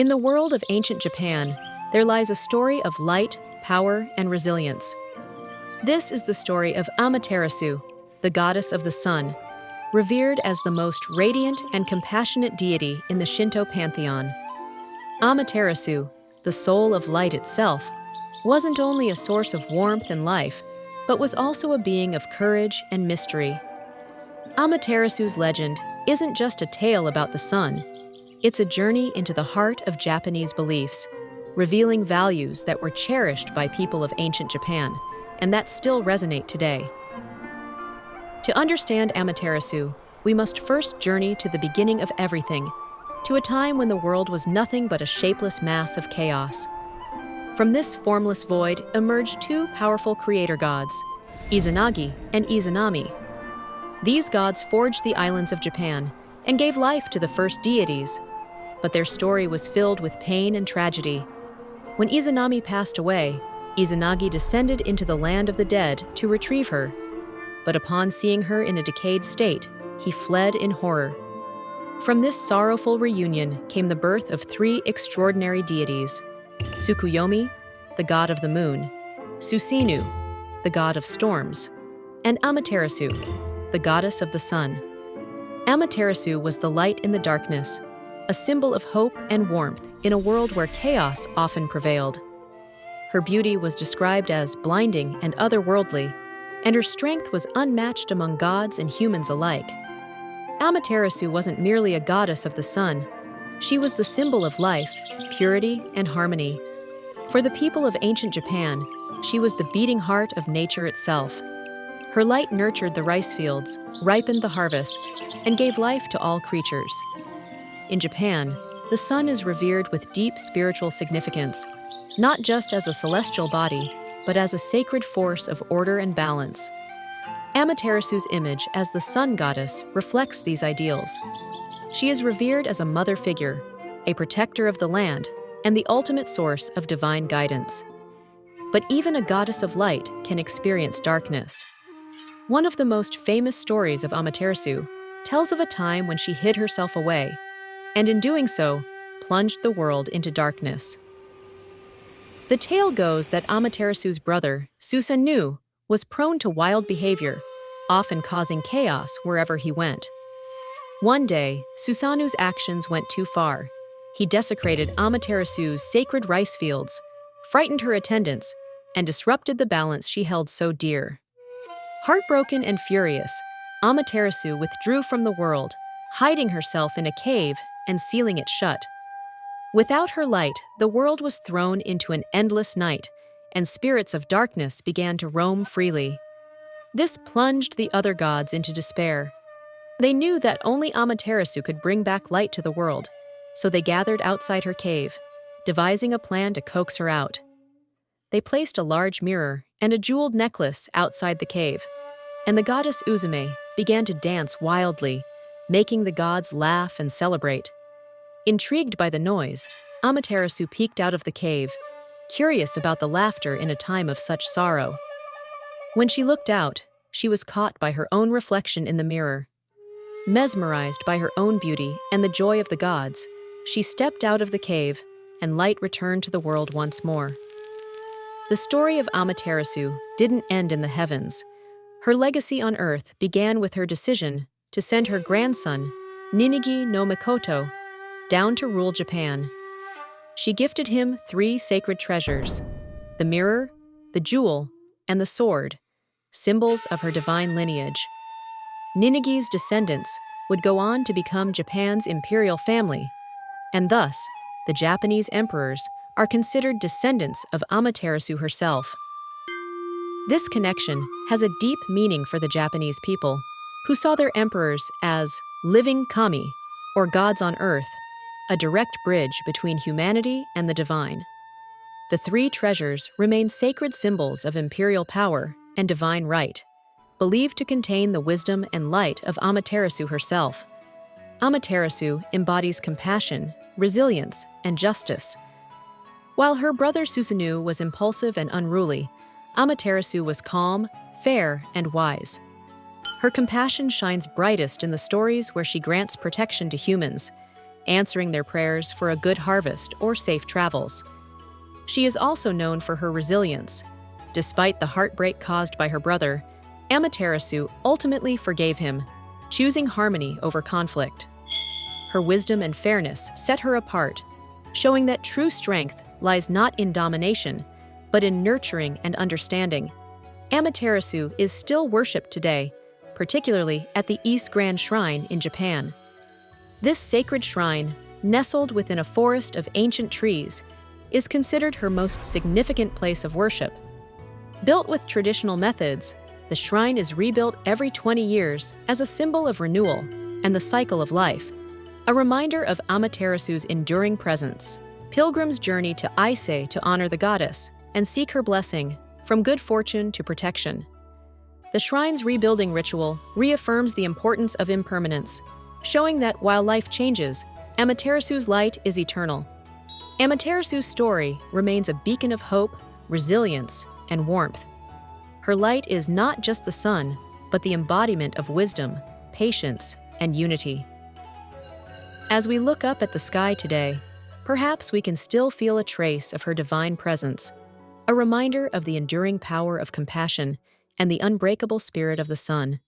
In the world of ancient Japan, there lies a story of light, power, and resilience. This is the story of Amaterasu, the goddess of the sun, revered as the most radiant and compassionate deity in the Shinto pantheon. Amaterasu, the soul of light itself, wasn't only a source of warmth and life, but was also a being of courage and mystery. Amaterasu's legend isn't just a tale about the sun. It's a journey into the heart of Japanese beliefs, revealing values that were cherished by people of ancient Japan and that still resonate today. To understand Amaterasu, we must first journey to the beginning of everything, to a time when the world was nothing but a shapeless mass of chaos. From this formless void emerged two powerful creator gods, Izanagi and Izanami. These gods forged the islands of Japan and gave life to the first deities, but their story was filled with pain and tragedy. When Izanami passed away, Izanagi descended into the land of the dead to retrieve her. But upon seeing her in a decayed state, he fled in horror. From this sorrowful reunion came the birth of three extraordinary deities: Tsukuyomi, the god of the moon; Susanoo, the god of storms; and Amaterasu, the goddess of the sun. Amaterasu was the light in the darkness, a symbol of hope and warmth in a world where chaos often prevailed. Her beauty was described as blinding and otherworldly, and her strength was unmatched among gods and humans alike. Amaterasu wasn't merely a goddess of the sun. She was the symbol of life, purity, and harmony. For the people of ancient Japan, she was the beating heart of nature itself. Her light nurtured the rice fields, ripened the harvests, and gave life to all creatures. In Japan, the sun is revered with deep spiritual significance, not just as a celestial body, but as a sacred force of order and balance. Amaterasu's image as the sun goddess reflects these ideals. She is revered as a mother figure, a protector of the land, and the ultimate source of divine guidance. But even a goddess of light can experience darkness. One of the most famous stories of Amaterasu tells of a time when she hid herself away, and in doing so, plunged the world into darkness. The tale goes that Amaterasu's brother, Susanoo, was prone to wild behavior, often causing chaos wherever he went. One day, Susanoo's actions went too far. He desecrated Amaterasu's sacred rice fields, frightened her attendants, and disrupted the balance she held so dear. Heartbroken and furious, Amaterasu withdrew from the world, hiding herself in a cave and sealing it shut. Without her light, the world was thrown into an endless night, and spirits of darkness began to roam freely. This plunged the other gods into despair. They knew that only Amaterasu could bring back light to the world, so they gathered outside her cave, devising a plan to coax her out. They placed a large mirror and a jeweled necklace outside the cave, and the goddess Uzume began to dance wildly, making the gods laugh and celebrate. Intrigued by the noise, Amaterasu peeked out of the cave, curious about the laughter in a time of such sorrow. When she looked out, she was caught by her own reflection in the mirror. Mesmerized by her own beauty and the joy of the gods, she stepped out of the cave, and light returned to the world once more. The story of Amaterasu didn't end in the heavens. Her legacy on Earth began with her decision to send her grandson, Ninigi no Mikoto, down to rule Japan. She gifted him three sacred treasures: the mirror, the jewel, and the sword, symbols of her divine lineage. Ninigi's descendants would go on to become Japan's imperial family, and thus, the Japanese emperors are considered descendants of Amaterasu herself. This connection has a deep meaning for the Japanese people, who saw their emperors as living kami, or gods on earth, a direct bridge between humanity and the divine. The three treasures remain sacred symbols of imperial power and divine right, believed to contain the wisdom and light of Amaterasu herself. Amaterasu embodies compassion, resilience, and justice. While her brother Susanoo was impulsive and unruly, Amaterasu was calm, fair, and wise. Her compassion shines brightest in the stories where she grants protection to humans, answering their prayers for a good harvest or safe travels. She is also known for her resilience. Despite the heartbreak caused by her brother, Amaterasu ultimately forgave him, choosing harmony over conflict. Her wisdom and fairness set her apart, showing that true strength lies not in domination, but in nurturing and understanding. Amaterasu is still worshipped today, particularly at the Ise Grand Shrine in Japan. This sacred shrine, nestled within a forest of ancient trees, is considered her most significant place of worship. Built with traditional methods, the shrine is rebuilt every 20 years as a symbol of renewal and the cycle of life, a reminder of Amaterasu's enduring presence. Pilgrims journey to Ise to honor the goddess and seek her blessing, from good fortune to protection. The shrine's rebuilding ritual reaffirms the importance of impermanence, showing that while life changes, Amaterasu's light is eternal. Amaterasu's story remains a beacon of hope, resilience, and warmth. Her light is not just the sun, but the embodiment of wisdom, patience, and unity. As we look up at the sky today, perhaps we can still feel a trace of her divine presence, a reminder of the enduring power of compassion and the unbreakable spirit of the sun.